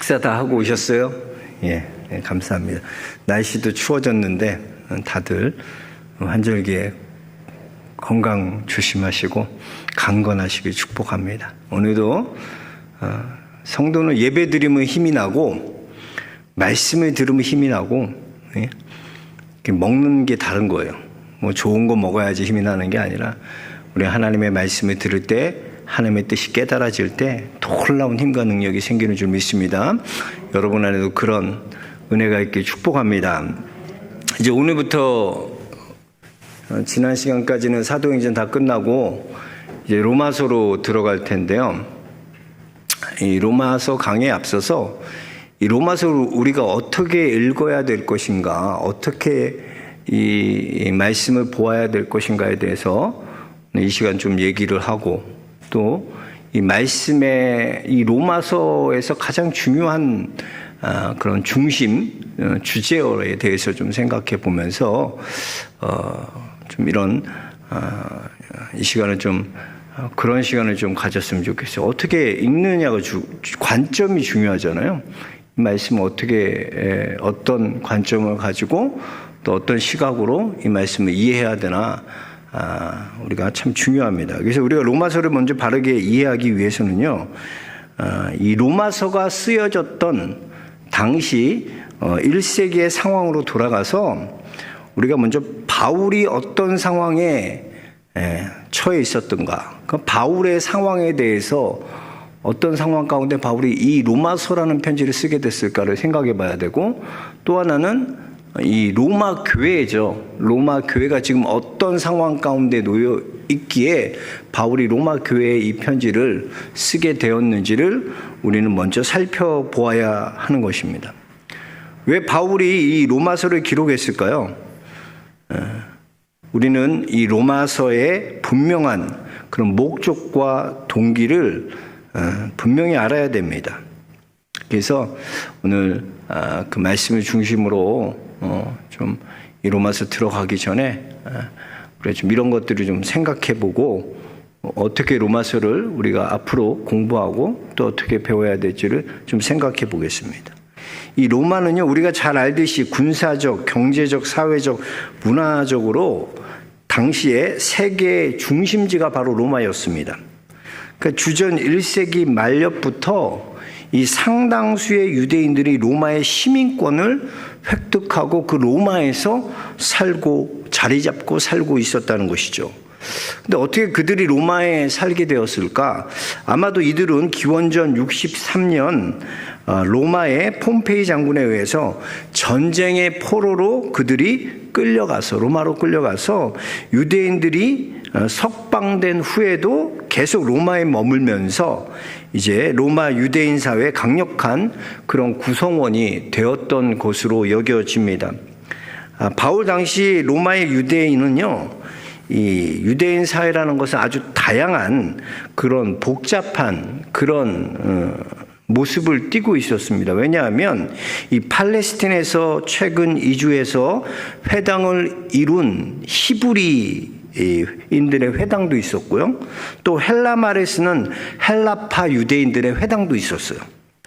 식사 다 하고 오셨어요? 예, 감사합니다. 날씨도 추워졌는데 다들 환절기에 건강 조심하시고 강건하시길 축복합니다. 오늘도 성도는 예배 드리면 힘이 나고 말씀을 들으면 힘이 나고 먹는 게 다른 거예요. 뭐 좋은 거 먹어야지 힘이 나는 게 아니라 우리 하나님의 말씀을 들을 때 하나님의 뜻이 깨달아질 때 놀라운 힘과 능력이 생기는 줄 믿습니다. 여러분 안에도 그런 은혜가 있길 축복합니다. 이제 오늘부터 지난 시간까지는 사도행전 다 끝나고 이제 로마서로 들어갈 텐데요. 이 로마서 강의에 앞서서 이 로마서를 우리가 어떻게 읽어야 될 것인가, 어떻게 이 말씀을 보아야 될 것인가에 대해서 이 시간 좀 얘기를 하고, 또 이 말씀의 이 로마서에서 가장 중요한 그런 중심 주제어에 대해서 좀 생각해 보면서 좀 이런 이 시간을 좀 그런 시간을 좀 가졌으면 좋겠어요. 어떻게 읽느냐가 관점이 중요하잖아요. 이 말씀을 어떻게 어떤 관점을 가지고 또 어떤 시각으로 이 말씀을 이해해야 되나 우리가 참 중요합니다. 그래서 우리가 로마서를 먼저 바르게 이해하기 위해서는요, 이 로마서가 쓰여졌던 당시 1세기의 상황으로 돌아가서 우리가 먼저 바울이 어떤 상황에 처해 있었던가, 그 바울의 상황에 대해서 어떤 상황 가운데 바울이 이 로마서라는 편지를 쓰게 됐을까를 생각해 봐야 되고, 또 하나는 이 로마 교회죠. 로마 교회가 지금 어떤 상황 가운데 놓여 있기에 바울이 로마 교회에 이 편지를 쓰게 되었는지를 우리는 먼저 살펴보아야 하는 것입니다. 왜 바울이 이 로마서를 기록했을까요? 우리는 이 로마서의 분명한 그런 목적과 동기를 분명히 알아야 됩니다. 그래서 오늘 그 말씀을 중심으로 좀 이 로마서 들어가기 전에 우리가 좀 이런 것들을 좀 생각해보고 어떻게 로마서를 우리가 앞으로 공부하고 또 어떻게 배워야 될지를 좀 생각해 보겠습니다. 이 로마는요, 우리가 잘 알듯이 군사적, 경제적, 사회적, 문화적으로 당시에 세계의 중심지가 바로 로마였습니다. 그러니까 주전 1세기 말년부터 이 상당수의 유대인들이 로마의 시민권을 획득하고 그 로마에서 살고 자리 잡고 살고 있었다는 것이죠. 근데 어떻게 그들이 로마에 살게 되었을까? 아마도 이들은 기원전 63년 로마의 폼페이 장군에 의해서 전쟁의 포로로 그들이 로마로 끌려가서 유대인들이 석방된 후에도 계속 로마에 머물면서 이제 로마 유대인 사회의 강력한 그런 구성원이 되었던 것으로 여겨집니다. 바울 당시 로마의 유대인은요, 이 유대인 사회라는 것은 아주 다양한 그런 복잡한 그런 모습을 띠고 있었습니다. 왜냐하면 이 팔레스틴에서 최근 이주해서 회당을 이룬 히브리 인들의 회당도 있었고요. 또 헬라말에 쓰는 헬라파 유대인들의 회당도 있었어요.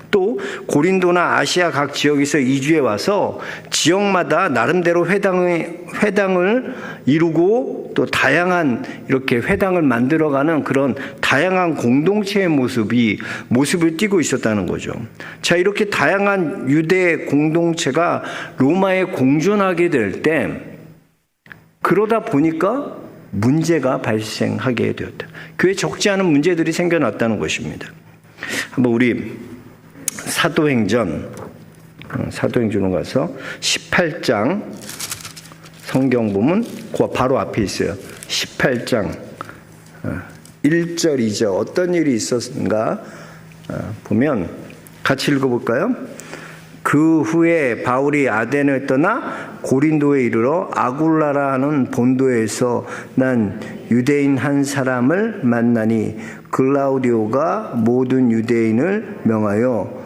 또 고린도나 아시아 각 지역에서 이주해 와서 지역마다 나름대로 회당을 이루고 또 다양한 이렇게 회당을 만들어가는 그런 다양한 공동체의 모습을 띠고 있었다는 거죠. 자, 이렇게 다양한 유대 공동체가 로마에 공존하게 될 때 그러다 보니까 문제가 발생하게 되었다. 교회에 적지 않은 문제들이 생겨났다는 것입니다. 한번 우리 사도행전으로 가서 18장 성경 보면 그 바로 앞에 있어요. 18장 1절 2절 어떤 일이 있었는가 보면 같이 읽어볼까요? 그 후에 바울이 아덴을 떠나 고린도에 이르러 아굴라라 하는 본도에서 난 유대인 한 사람을 만나니 글라우디오가 모든 유대인을 명하여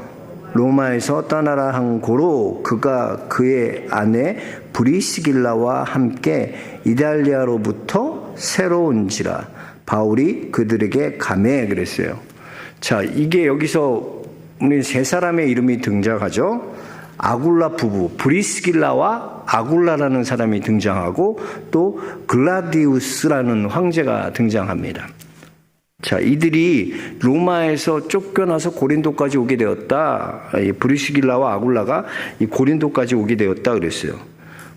로마에서 떠나라 한 고로 그가 그의 아내 브리스길라와 함께 이달리아로부터 새로운지라 바울이 그들에게 가매 그랬어요. 자, 이게 여기서 우리 세 사람의 이름이 등장하죠. 아굴라 부부, 브리스길라와 아굴라라는 사람이 등장하고 또 글라디우스라는 황제가 등장합니다. 자, 이들이 로마에서 쫓겨나서 고린도까지 오게 되었다. 이 브리스길라와 아굴라가 이 고린도까지 오게 되었다 그랬어요.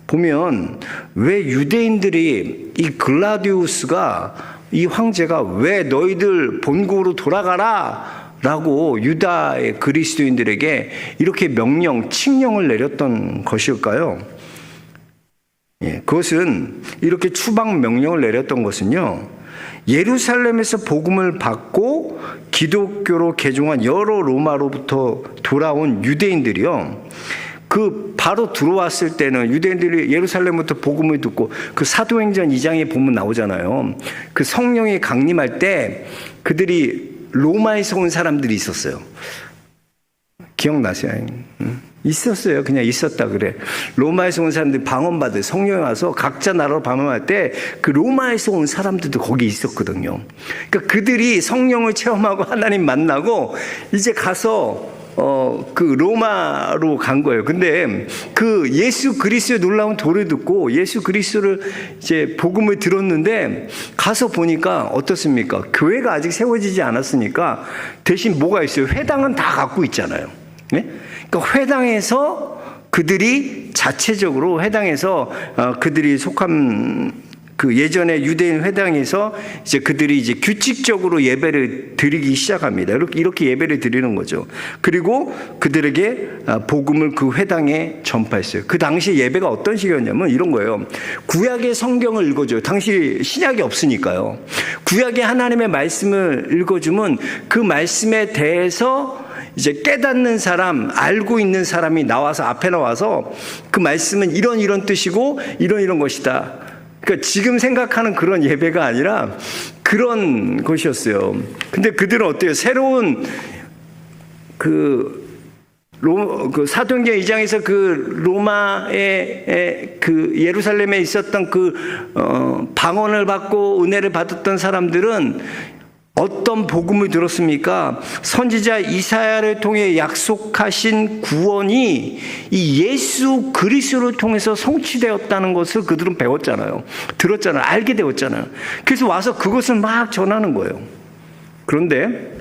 보면 왜 유대인들이 이 글라디우스가 이 황제가 왜 너희들 본국으로 돌아가라 라고 유다의 그리스도인들에게 이렇게 칙령을 내렸던 것일까요? 예, 그것은 이렇게 추방 명령을 내렸던 것은요, 예루살렘에서 복음을 받고 기독교로 개종한 여러 로마로부터 돌아온 유대인들이요, 바로 들어왔을 때는 유대인들이 예루살렘부터 복음을 듣고 그 사도행전 2장에 보면 나오잖아요. 그 성령이 강림할 때 그들이 로마에서 온 사람들이 있었어요. 기억나세요? 있었어요. 그냥 있었다 그래. 로마에서 온 사람들이 방언받을 성령이 와서 각자 나라로 방언할 때 그 로마에서 온 사람들도 거기 있었거든요. 그러니까 그들이 성령을 체험하고 하나님 만나고 이제 가서 그 로마로 간 거예요. 근데 그 예수 그리스도의 놀라운 도를 듣고 예수 그리스도를 이제 복음을 들었는데 가서 보니까 어떻습니까? 교회가 아직 세워지지 않았으니까 대신 뭐가 있어요? 회당은 다 갖고 있잖아요. 네? 그러니까 회당에서 그들이 자체적으로 회당에서 그들이 속한 그 예전에 유대인 회당에서 이제 그들이 이제 규칙적으로 예배를 드리기 시작합니다. 이렇게 예배를 드리는 거죠. 그리고 그들에게 복음을 그 회당에 전파했어요. 그 당시 예배가 어떤 식이었냐면 이런 거예요. 구약의 성경을 읽어줘요. 당시 신약이 없으니까요. 구약의 하나님의 말씀을 읽어주면 그 말씀에 대해서 이제 깨닫는 사람, 알고 있는 사람이 나와서 앞에 나와서 그 말씀은 이런 뜻이고 이런 것이다. 그러니까 지금 생각하는 그런 예배가 아니라 그런 것이었어요. 근데 그들은 어때요? 새로운 사도행전 2장에서 그 로마의 그 예루살렘에 있었던 방언을 받고 은혜를 받았던 사람들은 어떤 복음을 들었습니까? 선지자 이사야를 통해 약속하신 구원이 이 예수 그리스도를 통해서 성취되었다는 것을 그들은 배웠잖아요. 들었잖아요. 알게 되었잖아요. 그래서 와서 그것을 막 전하는 거예요. 그런데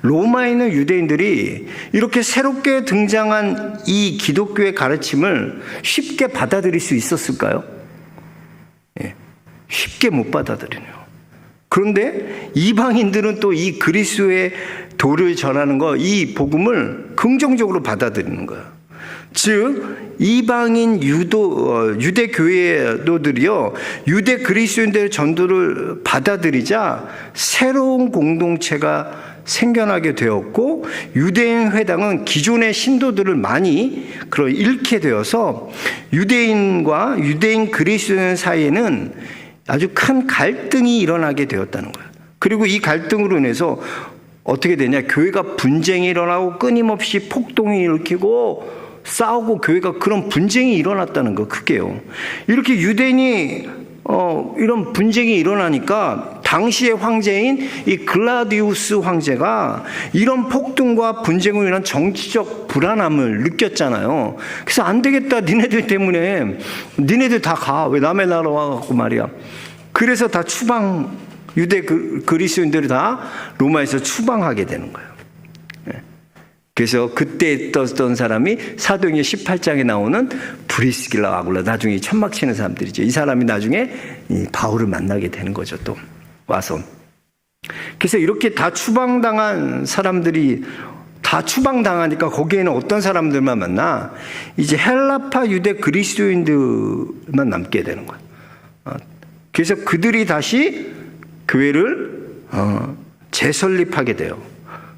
로마에 있는 유대인들이 이렇게 새롭게 등장한 이 기독교의 가르침을 쉽게 받아들일 수 있었을까요? 예, 쉽게 못 받아들이네요. 그런데 이방인들은 또 이 그리스도의 도를 전하는 거, 이 복음을 긍정적으로 받아들이는 거예요. 즉 이방인 유대 교회도들이요, 유대 그리스도인들의 전도를 받아들이자 새로운 공동체가 생겨나게 되었고, 유대인 회당은 기존의 신도들을 많이 잃게 되어서 유대인과 유대인 그리스도인 사이에는 아주 큰 갈등이 일어나게 되었다는 거예요. 그리고 이 갈등으로 인해서 어떻게 되냐? 교회가 분쟁이 일어나고 끊임없이 폭동이 일으키고 싸우고 교회가 그런 분쟁이 일어났다는 거, 크게요. 이렇게 유대인이 이런 분쟁이 일어나니까 당시의 황제인 이 글라디우스 황제가 이런 폭동과 분쟁으로 인한 정치적 불안함을 느꼈잖아요. 그래서 안 되겠다, 니네들 때문에 니네들 다 가, 왜 남의 나라 와갖고 말이야. 그래서 다 유대 그리스도인들이 다 로마에서 추방하게 되는 거예요. 그래서 그때 떴던 사람이 사도행전 18장에 나오는 브리스길라 아굴라, 나중에 천막 치는 사람들이죠. 이 사람이 나중에 이 바울을 만나게 되는 거죠. 또 와서. 그래서 이렇게 다 추방당한 사람들이 다 추방당하니까 거기에는 어떤 사람들만 만나? 이제 헬라파 유대 그리스도인들만 남게 되는 거예요. 그래서 그들이 다시 교회를 재설립하게 돼요.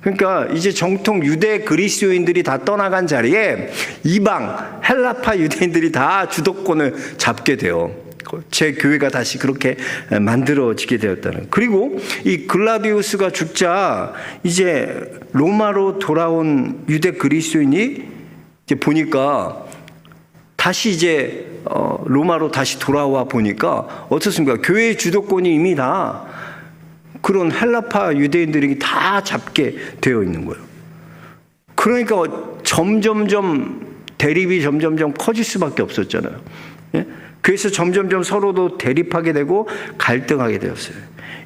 그러니까 이제 정통 유대 그리스도인들이 다 떠나간 자리에 이방 헬라파 유대인들이 다 주도권을 잡게 돼요. 제 교회가 다시 그렇게 만들어지게 되었다는. 그리고 이 글라디우스가 죽자 이제 로마로 돌아온 유대 그리스도인이 이제 보니까 다시 이제 로마로 다시 돌아와 보니까 어떻습니까? 교회의 주도권이 이미 다 그런 헬라파 유대인들이 다 잡게 되어 있는 거예요. 그러니까 점점점 대립이 점점점 커질 수밖에 없었잖아요. 예? 그래서 점점점 서로도 대립하게 되고 갈등하게 되었어요.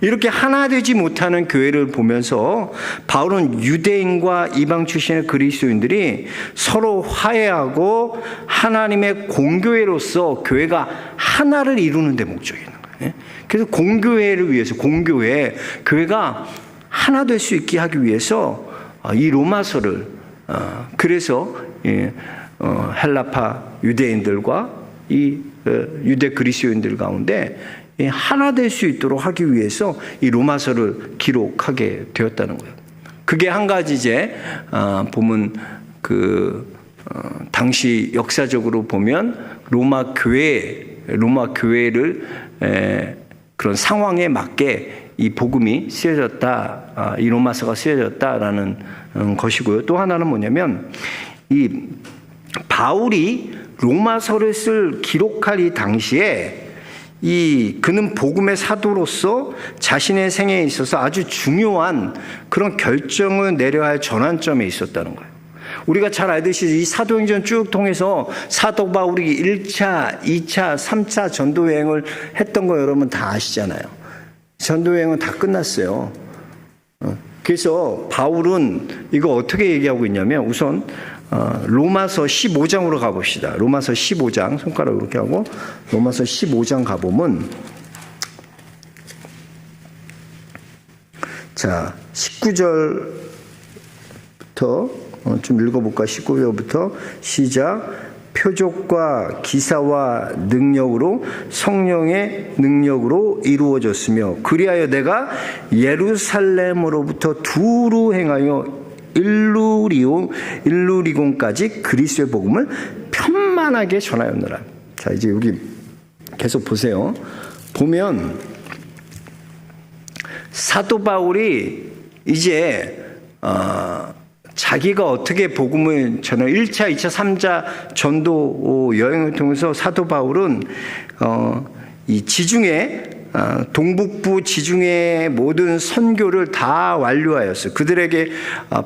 이렇게 하나 되지 못하는 교회를 보면서 바울은 유대인과 이방 출신의 그리스도인들이 서로 화해하고 하나님의 공교회로서 교회가 하나를 이루는 데 목적이 있는 거예요. 그래서 공교회를 위해서 교회가 하나 될 수 있게 하기 위해서 이 로마서를 그래서 헬라파 유대인들과 이 유대 그리스도인들 가운데 하나 될 수 있도록 하기 위해서 이 로마서를 기록하게 되었다는 거예요. 그게 한 가지 이제 보면 당시 역사적으로 보면 로마 교회를 그런 상황에 맞게 이 복음이 쓰여졌다, 이 로마서가 쓰여졌다라는 것이고요. 또 하나는 뭐냐면 이 바울이 로마서를 기록할 이 당시에 그는 복음의 사도로서 자신의 생애에 있어서 아주 중요한 그런 결정을 내려야 할 전환점에 있었다는 거예요. 우리가 잘 알듯이 이 사도행전 쭉 통해서 사도 바울이 1차, 2차, 3차 전도 여행을 했던 거 여러분 다 아시잖아요. 전도 여행은 다 끝났어요. 그래서 바울은 이거 어떻게 얘기하고 있냐면 우선 로마서 15장으로 가봅시다. 로마서 15장 손가락 이렇게 하고 로마서 15장 가보면 자 19절부터 좀 읽어볼까. 19절부터 시작. 표적과 기사와 능력으로 성령의 능력으로 이루어졌으며 그리하여 내가 예루살렘으로부터 두루 행하여 일루리곤까지 그리스도의 복음을 편만하게 전하였노라. 자, 이제 여기 계속 보세요. 보면 사도 바울이 이제 자기가 어떻게 복음을 전해 1차, 2차, 3차 전도 여행을 통해서 사도 바울은 이 지중해 동북부 지중해 모든 선교를 다 완료하였어요. 그들에게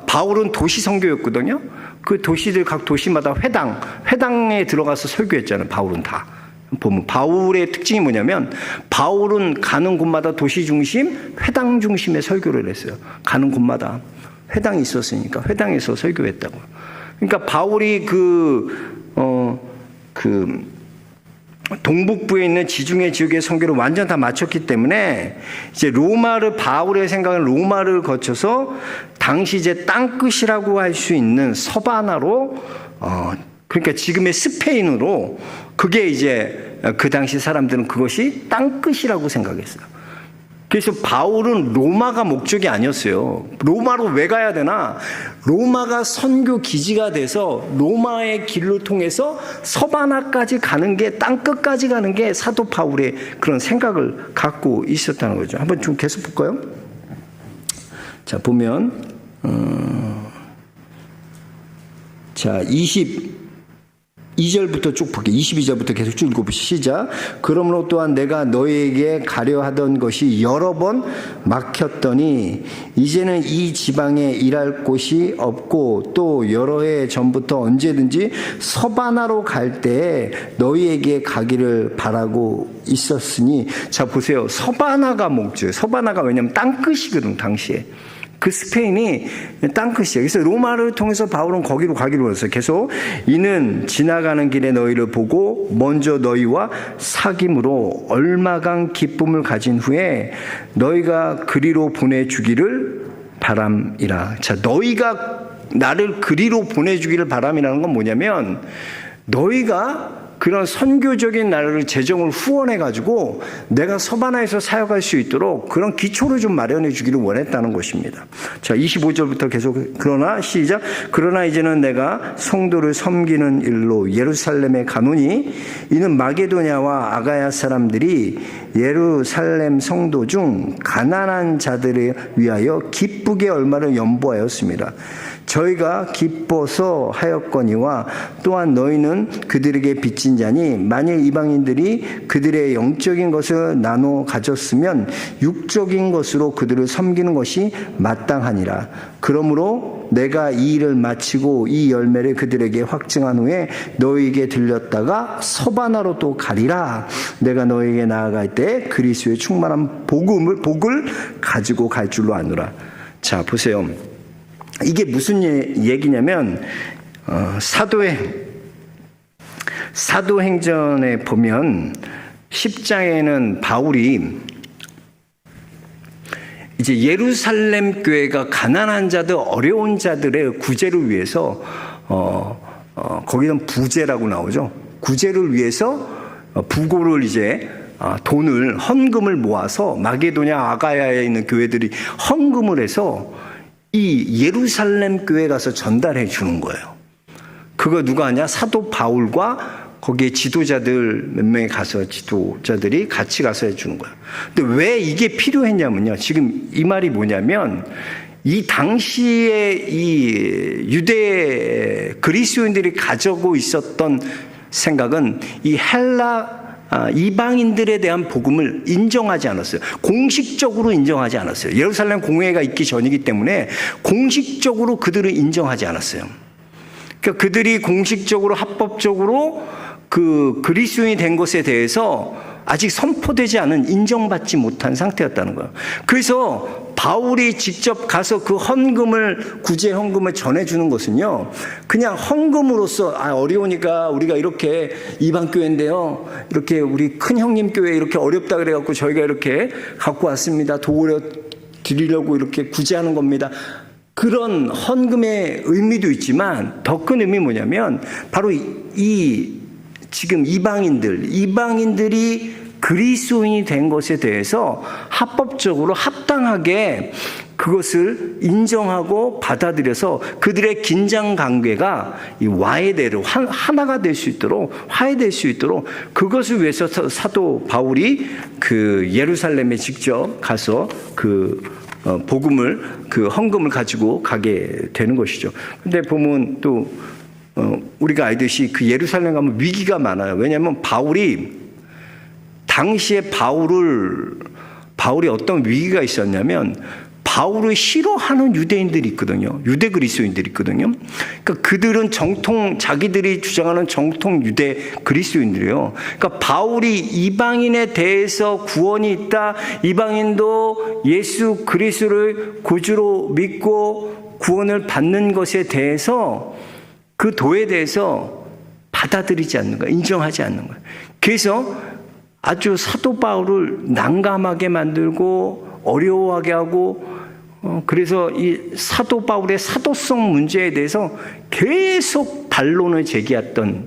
바울은 도시 선교였거든요. 그 도시들 각 도시마다 회당에 들어가서 설교했잖아요. 바울은 다 보면 바울의 특징이 뭐냐면 바울은 가는 곳마다 도시 중심, 회당 중심의 설교를 했어요. 가는 곳마다 회당이 있었으니까 회당에서 설교했다고. 그러니까 바울이 동북부에 있는 지중해 지역의 선교를 완전 다 마쳤기 때문에 이제 바울의 생각은 로마를 거쳐서 당시 이제 땅끝이라고 할 수 있는 서바나로 그러니까 지금의 스페인으로 그게 이제 그 당시 사람들은 그것이 땅끝이라고 생각했어요. 그래서 바울은 로마가 목적이 아니었어요. 로마로 왜 가야 되나? 로마가 선교 기지가 돼서 로마의 길로 통해서 서바나까지 가는 게 땅끝까지 가는 게 사도 바울의 그런 생각을 갖고 있었다는 거죠. 한번 좀 계속 볼까요? 자, 보면 자, 22절부터 쭉 볼게요. 22절부터 계속 쭉 읽어보시죠. 시작. 그러므로 또한 내가 너희에게 가려 하던 것이 여러 번 막혔더니 이제는 이 지방에 일할 곳이 없고 또 여러 해 전부터 언제든지 서바나로 갈 때에 너희에게 가기를 바라고 있었으니 자 보세요. 서바나가 목적이에요. 서바나가 왜냐하면 땅끝이거든 당시에. 그 스페인이 땅끝이에요. 그래서 로마를 통해서 바울은 거기로 가기로 했어요. 계속 이는 지나가는 길에 너희를 보고 먼저 너희와 사귐으로 얼마간 기쁨을 가진 후에 너희가 그리로 보내주기를 바람이라. 자, 너희가 나를 그리로 보내주기를 바람이라는 건 뭐냐면 너희가 그런 선교적인 나라를 재정을 후원해가지고 내가 서바나에서 사역할 수 있도록 그런 기초를 좀 마련해 주기를 원했다는 것입니다. 자, 25절부터 계속 그러나 시작. 그러나 이제는 내가 성도를 섬기는 일로 예루살렘에 가노니 이는 마게도냐와 아가야 사람들이 예루살렘 성도 중 가난한 자들을 위하여 기쁘게 얼마를 연보하였습니다. 저희가 기뻐서 하였거니와 또한 너희는 그들에게 빚진 자니 만일 이방인들이 그들의 영적인 것을 나눠 가졌으면 육적인 것으로 그들을 섬기는 것이 마땅하니라. 그러므로 내가 이 일을 마치고 이 열매를 그들에게 확증한 후에 너희에게 들렸다가 서바나로 또 가리라. 내가 너희에게 나아갈 때 그리스도의 충만한 복을 가지고 갈 줄로 아노라. 자, 보세요. 이게 무슨 얘기냐면 사도행전에 보면 10장에는 바울이 이제 예루살렘 교회가 가난한 자들, 어려운 자들의 구제를 위해서 거기는 부제라고 나오죠. 구제를 위해서 부고를 이제 돈을 헌금을 모아서 마게도냐 아가야에 있는 교회들이 헌금을 해서 이 예루살렘 교회 가서 전달해 주는 거예요. 그거 누가 하냐? 사도 바울과 거기에 지도자들 몇 명이 가서 지도자들이 같이 가서 해주는 거예요. 근데 왜 이게 필요했냐면요. 지금 이 말이 뭐냐면 이 당시에 이 유대 그리스도인들이 가지고 있었던 생각은 이 이방인들에 대한 복음을 인정하지 않았어요. 공식적으로 인정하지 않았어요. 예루살렘 공회가 있기 전이기 때문에 공식적으로 그들을 인정하지 않았어요. 그러니까 그들이 공식적으로 합법적으로 그 그리스도인이 된 것에 대해서 아직 선포되지 않은, 인정받지 못한 상태였다는 거예요. 그래서 바울이 직접 가서 그 구제 헌금을 전해주는 것은요, 그냥 헌금으로서 어려우니까 우리가 이렇게 이방 교회인데요, 이렇게 우리 큰 형님 교회 이렇게 어렵다 그래갖고 저희가 이렇게 갖고 왔습니다. 도우려 드리려고 이렇게 구제하는 겁니다. 그런 헌금의 의미도 있지만 더 큰 의미 뭐냐면 바로 지금 이방인들이 그리스도인이 된 것에 대해서 합법적으로 합당하게 그것을 인정하고 받아들여서 그들의 긴장 관계가 이 와해대로 하나가 될 수 있도록, 화해될 수 있도록 그것을 위해서 사도 바울이 그 예루살렘에 직접 가서 복음을, 헌금을 가지고 가게 되는 것이죠. 근데 보면 또 우리가 알듯이 그 예루살렘 가면 위기가 많아요. 왜냐하면 당시에 바울이 어떤 위기가 있었냐면 바울을 싫어하는 유대인들이 있거든요. 유대 그리스도인들이 있거든요. 그러니까 그들은 자기들이 주장하는 정통 유대 그리스도인들이에요. 그러니까 바울이 이방인에 대해서 구원이 있다, 이방인도 예수 그리스도를 구주로 믿고 구원을 받는 것에 대해서 그 도에 대해서 받아들이지 않는 거예요. 인정하지 않는 거예요. 그래서 아주 사도 바울을 난감하게 만들고 어려워하게 하고, 그래서 이 사도 바울의 사도성 문제에 대해서 계속 반론을 제기했던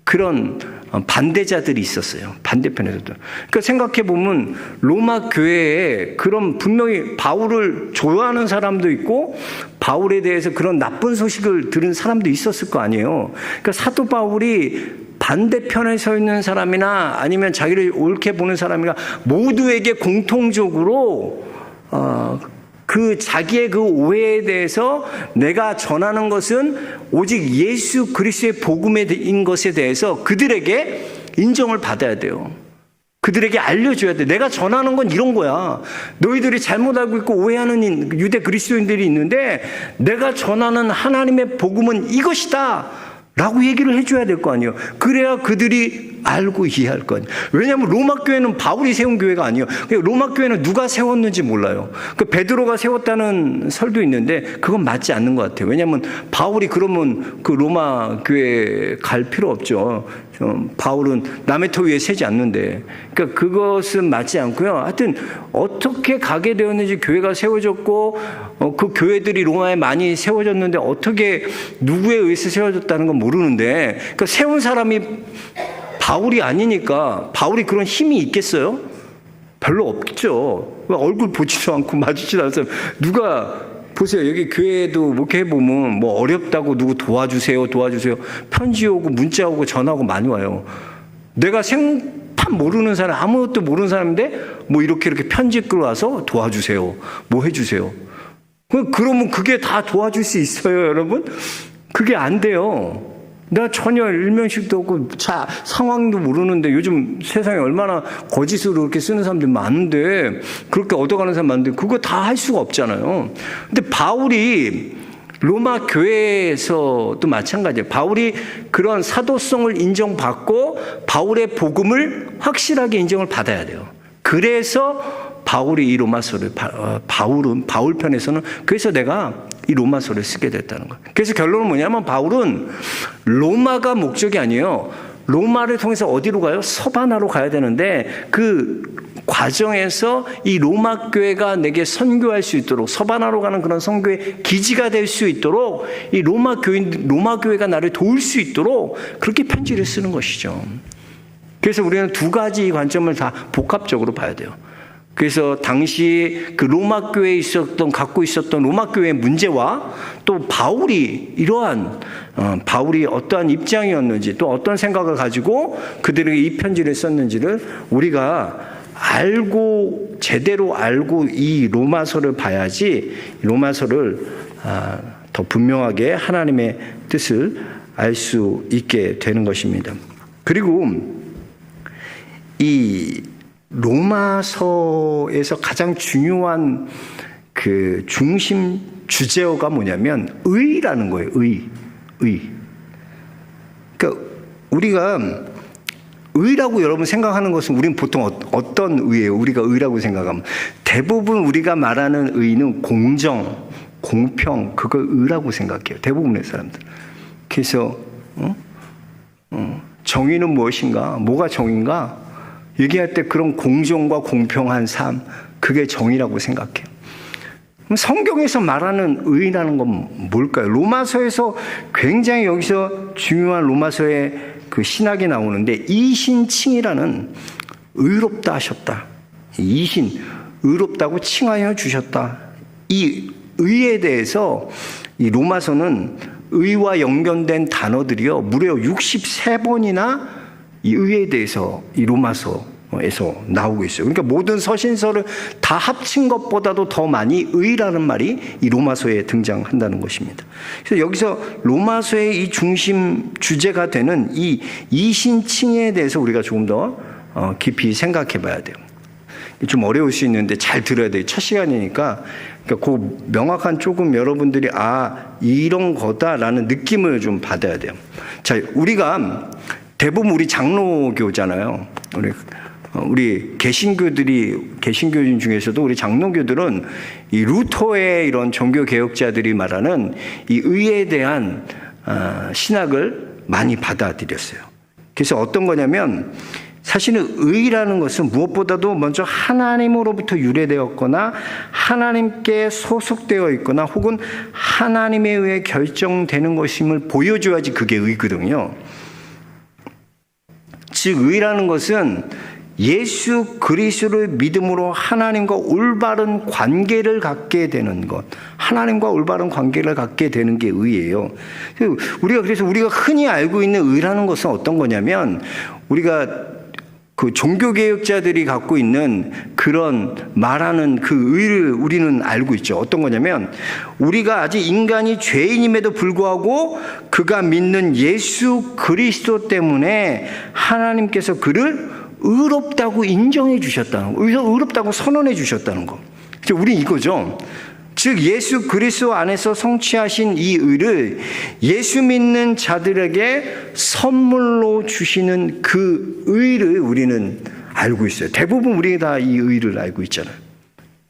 그런 반대자들이 있었어요. 반대편에서도. 그러니까 생각해보면 로마 교회에 그런 분명히 바울을 좋아하는 사람도 있고 바울에 대해서 그런 나쁜 소식을 들은 사람도 있었을 거 아니에요. 그러니까 사도 바울이 반대편에 서 있는 사람이나 아니면 자기를 옳게 보는 사람이나 모두에게 공통적으로 자기의 그 오해에 대해서 내가 전하는 것은 오직 예수 그리스도의 복음인 것에 대해서 그들에게 인정을 받아야 돼요. 그들에게 알려줘야 돼. 내가 전하는 건 이런 거야. 너희들이 잘못 알고 있고 오해하는 유대 그리스도인들이 있는데 내가 전하는 하나님의 복음은 이것이다 라고 얘기를 해줘야 될 거 아니에요. 그래야 그들이 알고 이해할 거 아니에요. 왜냐하면 로마 교회는 바울이 세운 교회가 아니에요. 로마 교회는 누가 세웠는지 몰라요. 베드로가 세웠다는 설도 있는데 그건 맞지 않는 것 같아요. 왜냐하면 바울이 그러면 그 로마 교회에 갈 필요 없죠. 바울은 남의 터 위에 세지 않는데. 그러니까 그것은 맞지 않고요. 하여튼 어떻게 가게 되었는지, 교회가 세워졌고 그 교회들이 로마에 많이 세워졌는데 어떻게 누구에 의해서 세워졌다는 건 모르는데, 그러니까 세운 사람이 바울이 아니니까 바울이 그런 힘이 있겠어요? 별로 없죠. 얼굴 보지도 않고 마주치지도 않아서 누가 보세요. 여기 교회도 목회해보면 뭐 어렵다고 누구 도와주세요 편지 오고 문자 오고 전화 오고 많이 와요. 내가 생판 모르는 사람, 아무것도 모르는 사람인데 뭐 이렇게 편지 끌어와서 도와주세요, 뭐 해주세요. 그러면 그게 다 도와줄 수 있어요, 여러분? 그게 안 돼요. 내가 전혀 일면식도 없고 상황도 모르는데 요즘 세상에 얼마나 거짓으로 그렇게 쓰는 사람들이 많은데 그렇게 얻어가는 사람 많은데 그거 다 할 수가 없잖아요. 근데 바울이 로마 교회에서도 마찬가지예요. 바울이 그런 사도성을 인정받고 바울의 복음을 확실하게 인정을 받아야 돼요. 그래서 바울이 이 로마서를 바울 편에서는 그래서 내가 이 로마서를 쓰게 됐다는 거예요. 그래서 결론은 뭐냐면 바울은 로마가 목적이 아니에요. 로마를 통해서 어디로 가요? 서바나로 가야 되는데 그 과정에서 이 로마 교회가 내게 선교할 수 있도록 서바나로 가는 그런 선교의 기지가 될 수 있도록 이 로마 교회가 나를 도울 수 있도록 그렇게 편지를 쓰는 것이죠. 그래서 우리는 두 가지 관점을 다 복합적으로 봐야 돼요. 그래서 당시 그 로마 교회에 갖고 있었던 로마 교회의 문제와 또 바울이 바울이 어떠한 입장이었는지 또 어떤 생각을 가지고 그들에게 이 편지를 썼는지를 우리가 제대로 알고 이 로마서를 봐야지 로마서를 더 분명하게 하나님의 뜻을 알 수 있게 되는 것입니다. 그리고 이 로마서에서 가장 중요한 그 중심 주제어가 뭐냐면 의라는 거예요. 의. 그러니까 우리가 의라고 여러분 생각하는 것은 우리는 보통 어떤 의예요? 우리가 의라고 생각하면 대부분 우리가 말하는 의는 공정, 공평 그걸 의라고 생각해요. 대부분의 사람들. 그래서 정의는 무엇인가? 뭐가 정의인가? 얘기할 때 그런 공정과 공평한 삶, 그게 정의라고 생각해요. 그럼 성경에서 말하는 의라는 건 뭘까요? 로마서에서 굉장히 여기서 중요한 로마서의 그 신학이 나오는데 이신칭이라는 의롭다 하셨다. 이신, 의롭다고 칭하여 주셨다. 이 의에 대해서 이 로마서는 의와 연결된 단어들이요. 무려 63번이나 이 의에 대해서 이 로마서에서 나오고 있어요. 그러니까 모든 서신서를 다 합친 것보다도 더 많이 의라는 말이 이 로마서에 등장한다는 것입니다. 그래서 여기서 로마서의 이 중심 주제가 되는 이 이신칭에 대해서 우리가 조금 더 깊이 생각해 봐야 돼요. 좀 어려울 수 있는데 잘 들어야 돼요. 첫 시간이니까 그러니까 그 명확한 조금 여러분들이 이런 거다라는 느낌을 좀 받아야 돼요. 자, 우리가 대부분 우리 장로교잖아요. 우리 개신교인 중에서도 우리 장로교들은 이 루터의 이런 종교 개혁자들이 말하는 이 의에 대한 신학을 많이 받아들였어요. 그래서 어떤 거냐면 사실은 의라는 것은 무엇보다도 먼저 하나님으로부터 유래되었거나 하나님께 소속되어 있거나 혹은 하나님에 의해 결정되는 것임을 보여줘야지 그게 의거든요. 즉 의라는 것은 예수 그리스도를 믿음으로 하나님과 올바른 관계를 갖게 되는 것, 하나님과 올바른 관계를 갖게 되는 게 의예요. 그래서 우리가 흔히 알고 있는 의라는 것은 어떤 거냐면 우리가 그 종교개혁자들이 갖고 있는 그런 말하는 그 의를 우리는 알고 있죠. 어떤 거냐면 우리가 아직 인간이 죄인임에도 불구하고 그가 믿는 예수 그리스도 때문에 하나님께서 그를 의롭다고 인정해 주셨다는 거, 의롭다고 선언해 주셨다는 거. 우리 이거죠. 즉 예수 그리스도 안에서 성취하신 이 의를 예수 믿는 자들에게 선물로 주시는 그 의를 우리는 알고 있어요. 대부분 우리가 다 이 의를 알고 있잖아요.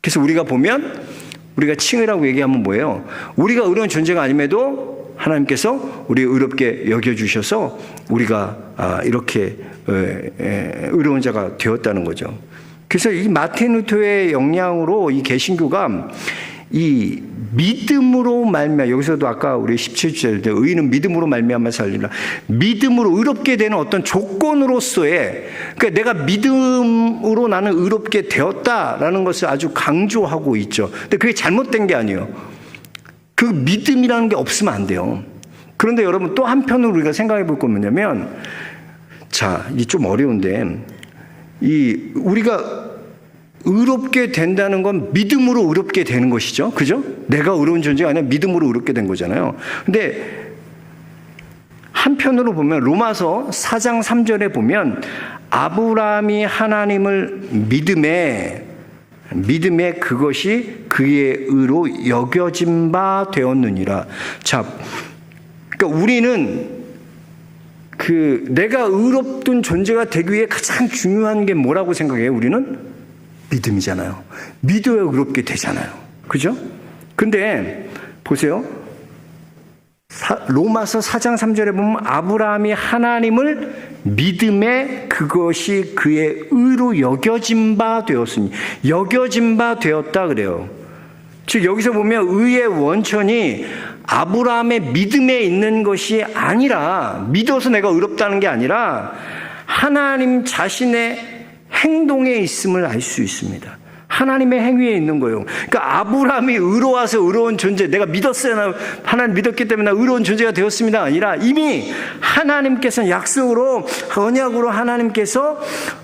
그래서 우리가 보면 우리가 칭의라고 얘기하면 뭐예요? 우리가 의로운 존재가 아님에도 하나님께서 우리 의롭게 여겨주셔서 우리가 이렇게 의로운 자가 되었다는 거죠. 그래서 이 마틴 루터의 영향으로 이 개신교가 이 믿음으로 말미암아 여기서도 아까 우리 17절에 의인은 믿음으로 말미암아 살리라. 믿음으로 의롭게 되는 어떤 조건으로서의 그러니까 내가 믿음으로 나는 의롭게 되었다라는 것을 아주 강조하고 있죠. 근데 그게 잘못된 게 아니에요. 그 믿음이라는 게 없으면 안 돼요. 그런데 여러분 또 한편으로 우리가 생각해 볼 건 뭐냐면 자, 이게 좀 어려운데 우리가 의롭게 된다는 건 믿음으로 의롭게 되는 것이죠. 그죠? 내가 의로운 존재가 아니라 믿음으로 의롭게 된 거잖아요. 근데 한편으로 보면 로마서 4장 3절에 보면 아브라함이 하나님을 믿음에 그것이 그의 의로 여겨진 바 되었느니라. 자, 그러니까 우리는 내가 의롭던 존재가 되기 위해 가장 중요한 게 뭐라고 생각해요? 우리는 믿음이잖아요. 믿어야 의롭게 되잖아요. 그죠? 근데 보세요. 로마서 4장 3절에 보면 아브라함이 하나님을 믿음에 그것이 그의 의로 여겨진 바 되었으니, 여겨진 바 되었다 그래요. 즉 여기서 보면 의의 원천이 아브라함의 믿음에 있는 것이 아니라, 믿어서 내가 의롭다는 게 아니라 하나님 자신의 행동에 있음을 알 수 있습니다. 하나님의 행위에 있는 거예요. 그러니까 아브라함이 의로워서 의로운 존재, 내가 믿었어요, 하나님 믿었기 때문에 나 의로운 존재가 되었습니다 아니라 이미 하나님께서 약속으로, 언약으로 하나님께서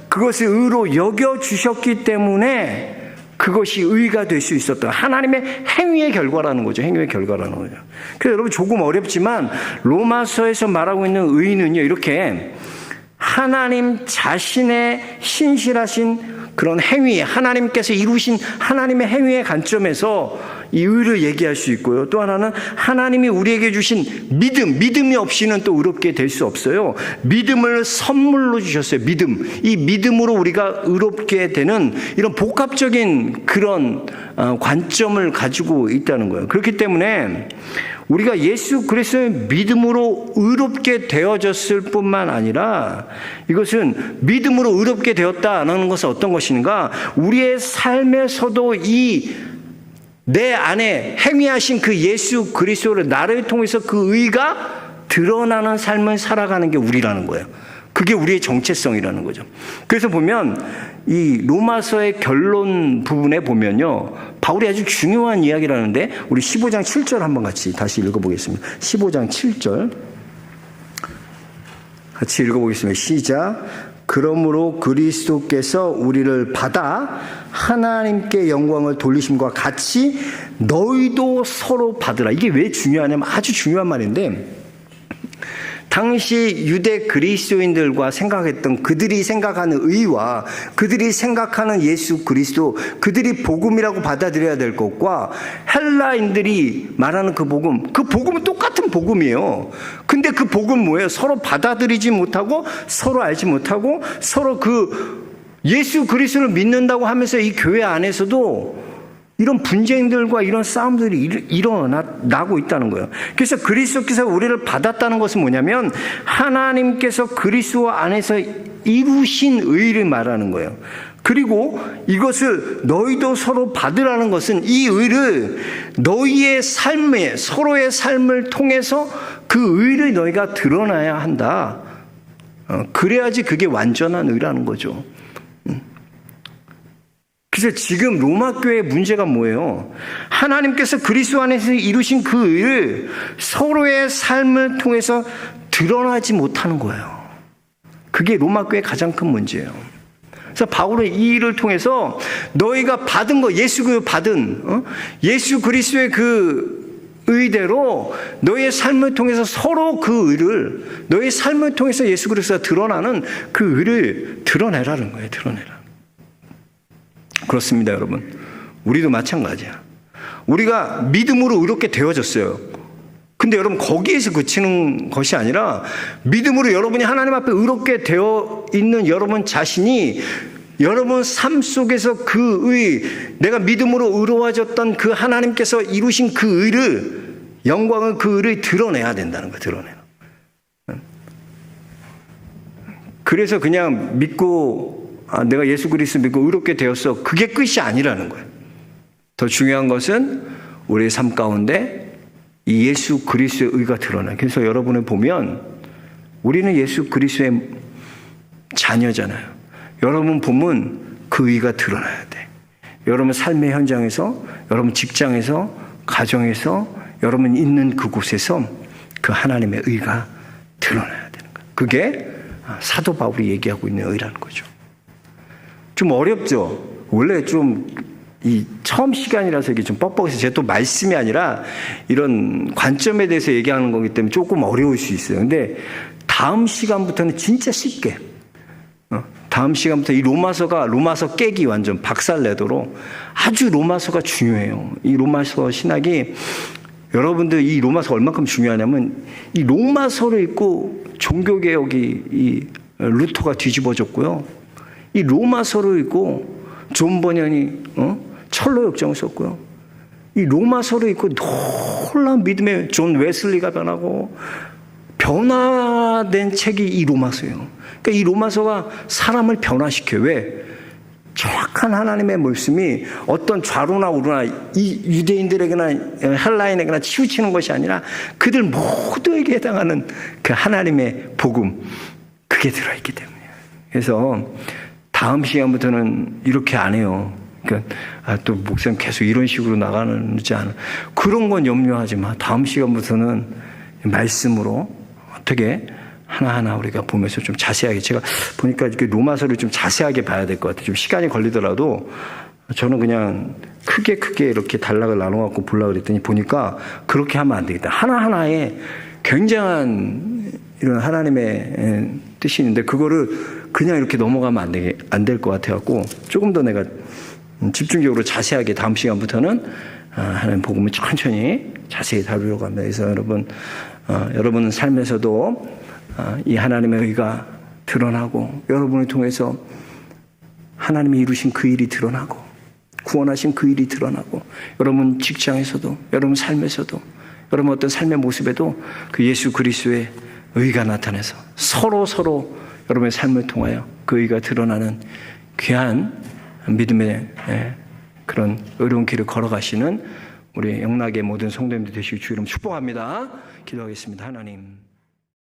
그것을 의로 여겨주셨기 때문에 그것이 의가 될 수 있었던 하나님의 행위의 결과라는 거죠. 행위의 결과라는 거죠. 그래서 여러분 조금 어렵지만 로마서에서 말하고 있는 의는요, 이렇게 하나님 자신의 신실하신 그런 행위, 하나님께서 이루신 하나님의 행위의 관점에서 이 의를 얘기할 수 있고요. 또 하나는 하나님이 우리에게 주신 믿음이 없이는 또 의롭게 될 수 없어요. 믿음을 선물로 주셨어요. 믿음. 이 믿음으로 우리가 의롭게 되는 이런 복합적인 그런 관점을 가지고 있다는 거예요. 그렇기 때문에 우리가 예수 그리스도의 믿음으로 의롭게 되어졌을 뿐만 아니라 이것은 믿음으로 의롭게 되었다는 것은 어떤 것인가? 우리의 삶에서도 이 내 안에 행위하신 그 예수 그리스도를 나를 통해서 그 의가 드러나는 삶을 살아가는 게 우리라는 거예요. 그게 우리의 정체성이라는 거죠. 그래서 보면 이 로마서의 결론 부분에 보면요, 바울이 아주 중요한 이야기를 하는데 우리 15장 7절 한번 같이 다시 읽어보겠습니다. 15장 7절 같이 읽어보겠습니다. 시작. 그러므로 그리스도께서 우리를 받아 하나님께 영광을 돌리심과 같이 너희도 서로 받으라. 이게 왜 중요하냐면 아주 중요한 말인데, 당시 유대 그리스도인들과 생각했던 그들이 생각하는 의와 그들이 생각하는 예수 그리스도, 그들이 복음이라고 받아들여야 될 것과 헬라인들이 말하는 그 복음은 똑같은 복음이에요. 근데 그 복음은 뭐예요? 서로 받아들이지 못하고 서로 알지 못하고 서로 그 예수 그리스도를 믿는다고 하면서 이 교회 안에서도 이런 분쟁들과 이런 싸움들이 일어나고 있다는 거예요. 그래서 그리스도께서 우리를 받았다는 것은 뭐냐면 하나님께서 그리스도 안에서 이루신 의를 말하는 거예요. 그리고 이것을 너희도 서로 받으라는 것은 이 의를 너희의 삶에, 서로의 삶을 통해서 그 의를 너희가 드러나야 한다. 그래야지 그게 완전한 의라는 거죠. 그래서 지금 로마 교회의 문제가 뭐예요? 하나님께서 그리스도 안에서 이루신 그 의를 서로의 삶을 통해서 드러나지 못하는 거예요. 그게 로마 교회의 가장 큰 문제예요. 그래서 바울은 이 일을 통해서 너희가 받은 거, 예수 그리스도의 그 의대로 너희의 삶을 통해서 서로 그 의를, 너희의 삶을 통해서 예수 그리스도가 드러나는 그 의를 드러내라는 거예요. 드러내라. 그렇습니다, 여러분. 우리도 마찬가지야. 우리가 믿음으로 의롭게 되어졌어요. 근데 여러분, 거기에서 그치는 것이 아니라 믿음으로 여러분이 하나님 앞에 의롭게 되어 있는 여러분 자신이 여러분 삶 속에서 내가 믿음으로 의로워졌던 그 하나님께서 이루신 그 의를, 영광을, 그 의를 드러내야 된다는 거예요. 드러내라. 그래서 그냥 믿고 내가 예수 그리스도 믿고 의롭게 되었어, 그게 끝이 아니라는 거예요. 더 중요한 것은 우리의 삶 가운데 이 예수 그리스도의 의가 드러나요. 그래서 여러분을 보면 우리는 예수 그리스도의 자녀잖아요. 여러분 보면 그 의가 드러나야 돼. 여러분 삶의 현장에서, 여러분 직장에서, 가정에서, 여러분 있는 그곳에서 그 하나님의 의가 드러나야 되는 거예요. 그게 사도 바울이 얘기하고 있는 의라는 거죠. 좀 어렵죠? 원래 좀 이 처음 시간이라서 이게 좀 뻑뻑해서 제가 또 말씀이 아니라 이런 관점에 대해서 얘기하는 거기 때문에 조금 어려울 수 있어요. 근데 다음 시간부터는 진짜 쉽게 다음 시간부터 이 로마서 깨기 완전 박살내도록 아주 로마서가 중요해요. 이 로마서 신학이 여러분들 이 로마서 얼마큼 중요하냐면 이 로마서를 읽고 종교개혁이 이 루터가 뒤집어졌고요. 이 로마서를 읽고 존 버년이 철로 역정을 썼고요. 이 로마서를 읽고 놀라운 믿음의 존 웨슬리가 변하고 변화된 책이 이 로마서예요. 그러니까 이 로마서가 사람을 변화시켜요. 왜? 정확한 하나님의 말씀이 어떤 좌로나 우로나 이 유대인들에게나 헬라인에게나 치우치는 것이 아니라 그들 모두에게 해당하는 그 하나님의 복음, 그게 들어있기 때문이에요. 그래서 다음 시간부터는 이렇게 안 해요. 그러니까 또 목사님 계속 이런 식으로 나가는지 않아. 그런 건 염려하지 마. 다음 시간부터는 말씀으로 어떻게 하나하나 우리가 보면서 좀 자세하게, 제가 보니까 이렇게 로마서를 좀 자세하게 봐야 될 것 같아요. 좀 시간이 걸리더라도 저는 그냥 크게 이렇게 단락을 나눠갖고 보려고 그랬더니 보니까 그렇게 하면 안 되겠다. 하나하나에 굉장한 이런 하나님의 뜻이 있는데 그거를 그냥 이렇게 넘어가면 안 될 것 같아갖고 조금 더 내가 집중적으로 자세하게 다음 시간부터는 하나님 복음을 천천히 자세히 다루려고 합니다. 그래서 여러분 삶에서도 이 하나님의 의가 드러나고 여러분을 통해서 하나님이 이루신 그 일이 드러나고 구원하신 그 일이 드러나고 여러분 직장에서도 여러분 삶에서도 여러분 어떤 삶의 모습에도 그 예수 그리스도의 의가 나타나서 서로 여러분의 삶을 통하여 그 의가 드러나는 귀한 믿음의 그런 어려운 길을 걸어가시는 우리 영락의 모든 성도님들 되시길 주 이름 축복합니다. 기도하겠습니다. 하나님.